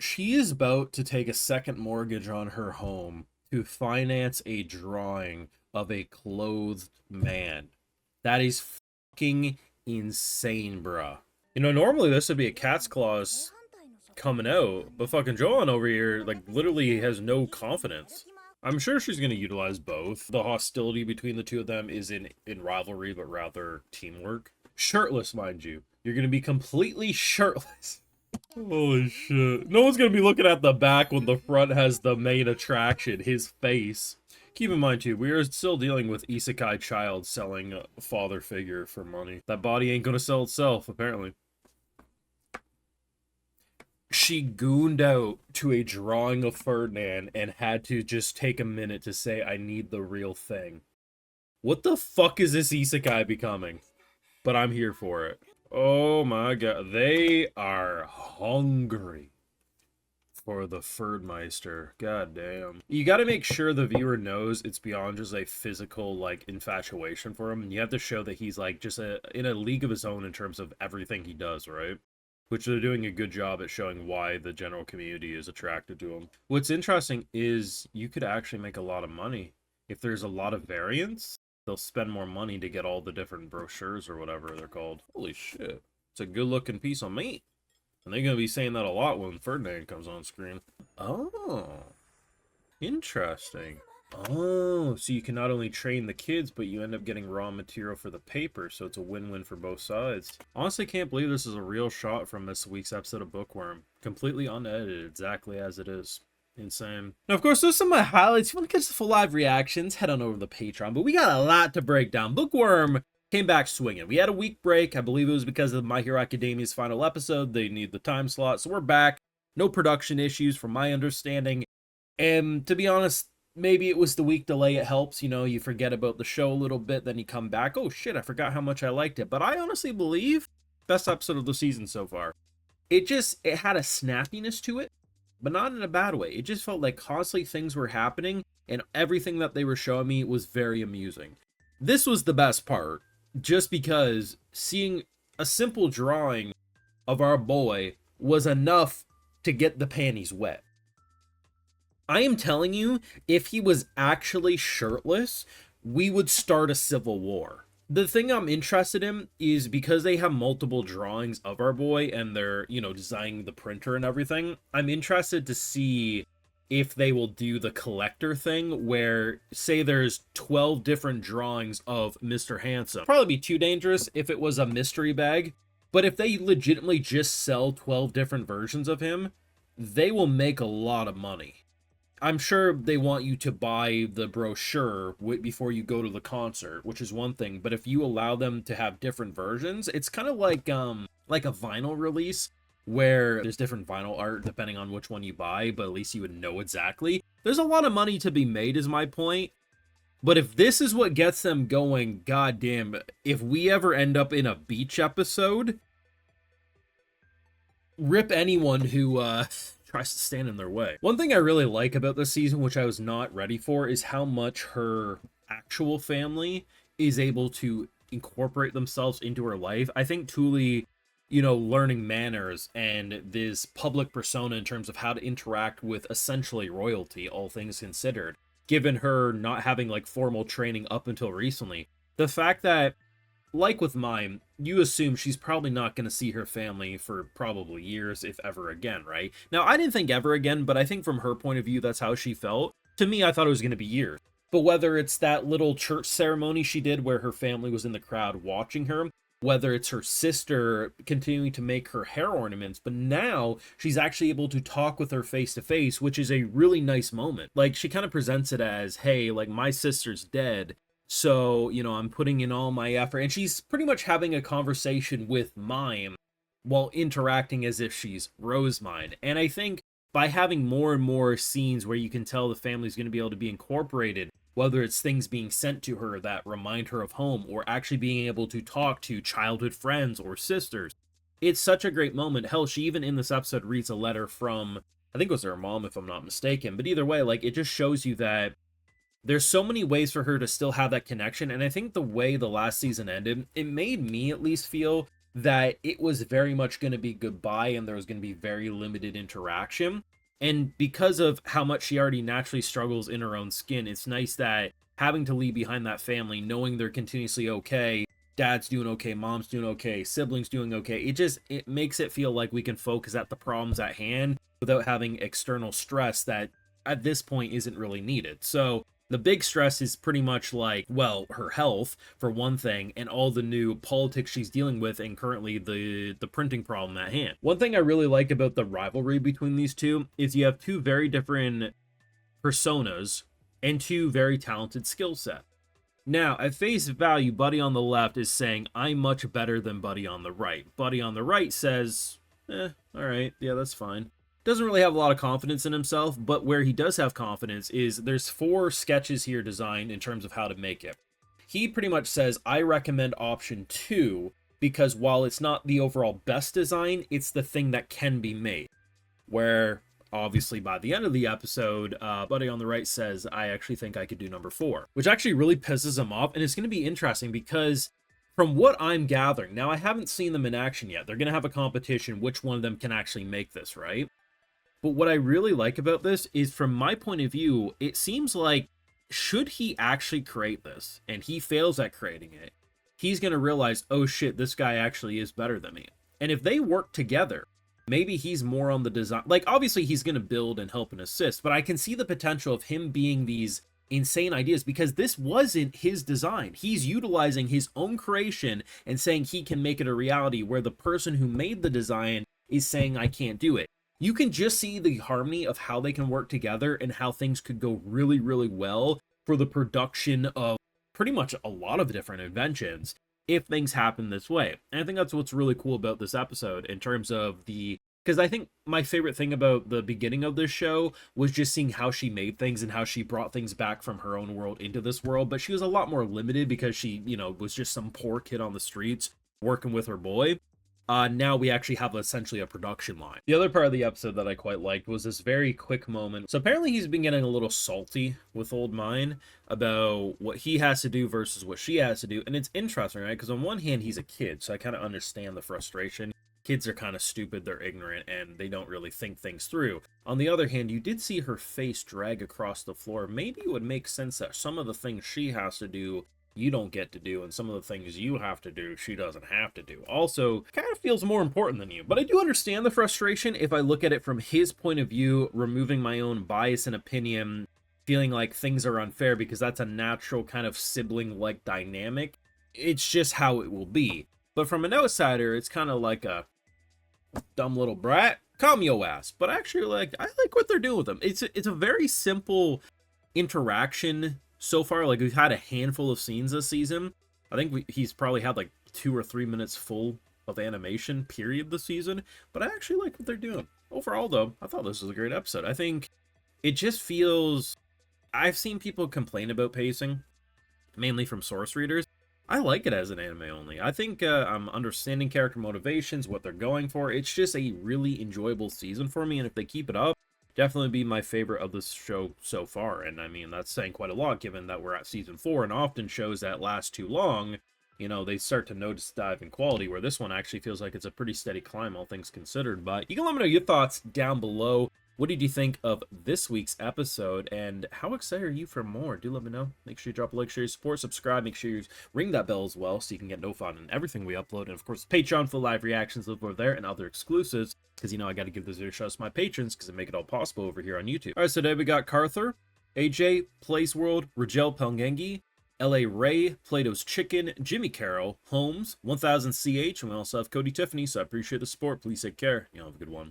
She is about to take a second mortgage on her home to finance a drawing of a clothed man. That is fucking insane, bruh. Normally this would be a cat's claws coming out, but fucking Joanne over here, like, literally has no confidence. I'm sure she's going to utilize both. The hostility between the two of them is in rivalry, but rather teamwork. Shirtless, mind you. You're going to be completely shirtless. Holy shit. No one's going to be looking at the back when the front has the main attraction, his face. Keep in mind, too, we are still dealing with isekai child selling a father figure for money. That body ain't going to sell itself, apparently. She gooned out to a drawing of Ferdinand and had to just take a minute to say, I need the real thing. What the fuck is this isekai becoming? But I'm here for it. Oh my god, they are hungry for the Ferdmeister. God damn. You gotta make sure the viewer knows it's beyond just a physical, like, infatuation for him. You have to show that he's, like, just in a league of his own in terms of everything he does, right? Which they're doing a good job at showing why the general community is attracted to him. What's interesting is you could actually make a lot of money. If there's a lot of variants, they'll spend more money to get all the different brochures or whatever they're called. Holy shit. It's a good looking piece of meat. And they're going to be saying that a lot when Ferdinand comes on screen. Oh. Interesting. Oh, so you can not only train the kids, but you end up getting raw material for the paper, so it's a win-win for both sides. Honestly, can't believe this is a real shot from this week's episode of Bookworm. Completely unedited, exactly as it is. Insane. Now, of course, those are some of my highlights. If you want to catch the full live reactions, head on over to the Patreon, but we got a lot to break down. Bookworm came back swinging. We had a week break. I believe it was because of My Hero Academia's final episode. They need the time slot, so we're back. No production issues, from my understanding. And to be honest, maybe it was the week delay, it helps, you forget about the show a little bit, then you come back, oh shit, I forgot how much I liked it. But I honestly believe, best episode of the season so far. It had a snappiness to it, but not in a bad way. It just felt like constantly things were happening, and everything that they were showing me was very amusing. This was the best part, just because seeing a simple drawing of our boy was enough to get the panties wet. I am telling you, if he was actually shirtless, we would start a civil war. The thing I'm interested in is because they have multiple drawings of our boy and they're, designing the printer and everything, I'm interested to see if they will do the collector thing where, say there's 12 different drawings of Mr. Handsome. Probably be too dangerous if it was a mystery bag, but if they legitimately just sell 12 different versions of him, they will make a lot of money. I'm sure they want you to buy the brochure before you go to the concert, which is one thing. But if you allow them to have different versions, it's kind of like a vinyl release where there's different vinyl art depending on which one you buy, but at least you would know exactly. There's a lot of money to be made is my point. But if this is what gets them going, goddamn, if we ever end up in a beach episode, rip anyone who, tries to stand in their way. One thing I really like about this season, which I was not ready for, is how much her actual family is able to incorporate themselves into her life. I think Tuli, learning manners and this public persona in terms of how to interact with essentially royalty, all things considered, given her not having like formal training up until recently, the fact that, like with Mime, you assume she's probably not going to see her family for probably years, if ever again, right? Now, I didn't think ever again, but I think from her point of view, that's how she felt. To me, I thought it was going to be years. But whether it's that little church ceremony she did where her family was in the crowd watching her, whether it's her sister continuing to make her hair ornaments, but now she's actually able to talk with her face to face, which is a really nice moment. Like, she kind of presents it as, hey, like, my sister's dead, so, I'm putting in all my effort. And she's pretty much having a conversation with Mime while interacting as if she's Rozemyne. And I think by having more and more scenes where you can tell the family's going to be able to be incorporated, whether it's things being sent to her that remind her of home, or actually being able to talk to childhood friends or sisters, it's such a great moment. Hell, she even in this episode reads a letter from, I think it was her mom, if I'm not mistaken. But either way, like, it just shows you that there's so many ways for her to still have that connection. And I think the way the last season ended, it made me at least feel that it was very much going to be goodbye and there was going to be very limited interaction. And because of how much she already naturally struggles in her own skin, it's nice that having to leave behind that family, knowing they're continuously okay, dad's doing okay, mom's doing okay, siblings doing okay, it makes it feel like we can focus at the problems at hand without having external stress that at this point isn't really needed. So the big stress is pretty much like, well, her health, for one thing, and all the new politics she's dealing with, and currently the printing problem at hand. One thing I really like about the rivalry between these two is you have two very different personas and two very talented skill sets. Now, at face value, Buddy on the left is saying, I'm much better than Buddy on the right. Buddy on the right says, alright, yeah, that's fine. Doesn't really have a lot of confidence in himself, but where he does have confidence is there's 4 sketches here designed in terms of how to make it. He pretty much says, I recommend option 2, because while it's not the overall best design, it's the thing that can be made. Where, obviously, by the end of the episode, Buddy on the right says, I actually think I could do number 4, which actually really pisses him off, and it's going to be interesting because from what I'm gathering, now I haven't seen them in action yet, they're going to have a competition which one of them can actually make this, right? But what I really like about this is, from my point of view, it seems like, should he actually create this, and he fails at creating it, he's going to realize, oh shit, this guy actually is better than me. And if they work together, maybe he's more on the design. Like, obviously, he's going to build and help and assist, but I can see the potential of him being these insane ideas, because this wasn't his design. He's utilizing his own creation and saying he can make it a reality, where the person who made the design is saying, I can't do it. You can just see the harmony of how they can work together and how things could go really, really well for the production of pretty much a lot of different inventions if things happen this way. And I think that's what's really cool about this episode in terms of because I think my favorite thing about the beginning of this show was just seeing how she made things and how she brought things back from her own world into this world. But she was a lot more limited because she, was just some poor kid on the streets working with her boy. Now we actually have essentially a production line. The other part of the episode that I quite liked was this very quick moment. So apparently he's been getting a little salty with Old Mine about what he has to do versus what she has to do. And it's interesting, right? Because on one hand, he's a kid, so I kind of understand the frustration. Kids are kind of stupid, they're ignorant, and they don't really think things through. On the other hand, you did see her face drag across the floor. Maybe it would make sense that some of the things she has to do you don't get to do, and some of the things you have to do she doesn't have to do. Also, kind of feels more important than you. But I do understand the frustration if I look at it from his point of view, removing my own bias and opinion, feeling like things are unfair, because that's a natural kind of sibling-like dynamic. It's just how it will be. But from an outsider, it's kind of like a dumb little brat, calm your ass. But actually, I like what they're doing with them. It's a very simple interaction so far. Like, we've had a handful of scenes this season. I think he's probably had like 2 or 3 minutes full of animation period this season, but I actually like what they're doing. Overall, though, I thought this was a great episode. I think it just feels... I've seen people complain about pacing, mainly from source readers. I like it as an anime only. I think I'm understanding character motivations, what they're going for. It's just a really enjoyable season for me, and if they keep it up, definitely be my favorite of this show so far. And I mean, that's saying quite a lot given that we're at season 4, and often shows that last too long, they start to notice dive in quality, where this one actually feels like it's a pretty steady climb, all things considered. But you can let me know your thoughts down below. What did you think of this week's episode, and how excited are you for more? Do let me know. Make sure you drop a like, share your support, subscribe, make sure you ring that bell as well so you can get notified on everything we upload. And of course, Patreon for live reactions over there and other exclusives, because I got to give this video shout out to my patrons because they make it all possible over here on YouTube. Alright, so today we got Carther, AJ, Place World, Rigel Pelgengi, LA Ray, Plato's Chicken, Jimmy Carroll, Holmes, 1000CH, and we also have Cody Tiffany, so I appreciate the support. Please take care. Have a good one.